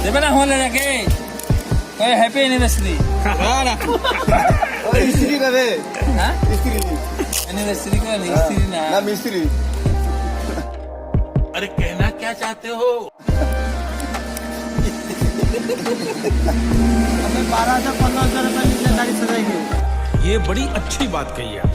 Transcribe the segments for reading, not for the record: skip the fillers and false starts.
দেবে না হলে নাকি হ্যাপি অ্যানিভার্সারি স্ত্রী না রে হ্যাঁ স্ত্রী एनिवर्सरी का नहीं मिस्त्री ना ना मिस्त्री अरे कहना क्या चाहते हो हमें 12,000-15,000 रुपए नीचे गाड़ी सजाएंगे। ये बड़ी अच्छी बात कही आप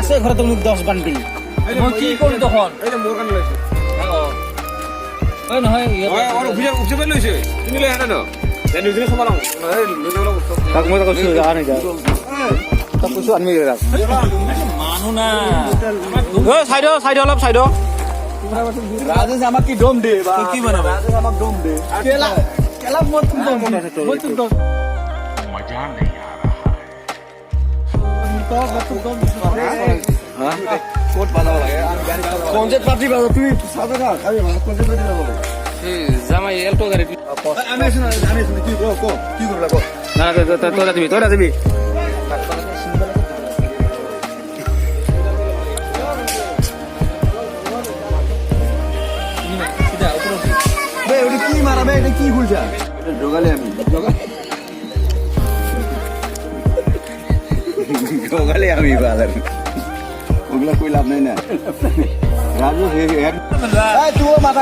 আছে ঘরে তুমি 10 বান্ডিল মই কি করি তখন এই যে মোর কান লইছে ওই নহয় ওই আর উপজে বেল লইছে তুমি লই হাটা না জানি দিনে সমালাম এই লইলে বলা তাক মই কইছো যা নাই যা তাক কইছো আনমি রাখ মানু না ওই সাইড অলপ সাইড রাজেশ আমাকে কি ডোম দে বা কি বানাবে রাজেশ আমাকে ডোম দে কেলা মত তুমি দম मजा नहीं आ रहा है হ্যাঁ কোট বানাও লাগে আমি গাড়ি চালাবো কনসেপ্ট পার্টি বানাও তুমি সাথে না খাবি কনসেপ্ট পার্টি বানাও জামাই এলটো গাড়ি আমি শুনে কি কো কি করলা কো না তোরা দিবি সিধা উপরে বে ওটা কি মারাবে এটা কি খুলছা জোগালে আমি জোগালে আমি বাজার ওগুলা কই লাভ নাই না রাজু হে হে এই তুই মাথা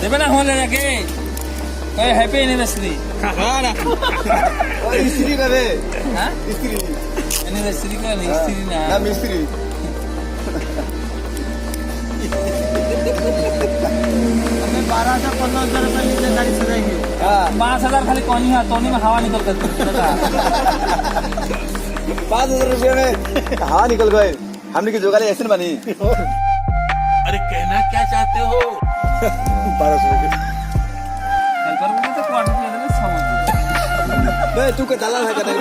দেবে না হলে নাকি হ্যাপি অ্যানিভার্সারি স্ত্রী না রে হ্যাঁ স্ত্রী एनिवर्सरी का नहीं मिस्त्री ना না মিস্ত্রি हमें 12,000-15,000 रुपए नीचे गाड़ी सजाएंगे। হ্যাঁ 5,000 खाली टोनी में हवा निकल कर 5,000 रुपये में हवा निकल गए हमने की जोगाले ऐसे बनी अरे कहना क्या चाहते हो 1200 रुपये हेल्पर में तो क्वार्टर दे देले समझ बे तू का दलाल है करना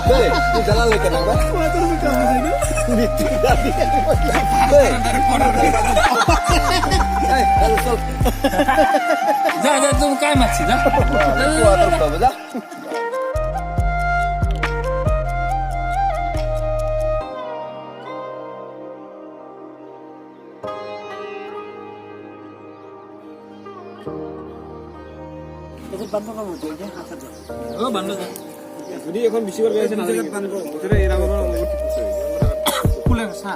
बे तू दलाल है करना बे 5,000 रुपये कम है ना बे चल जा तुम काय मागची जा तू आता रुपये जा ও বান্ধব যদি এখন বেশি করে গেছে না এটা এরা আমার ঠিক আছে খুলে সা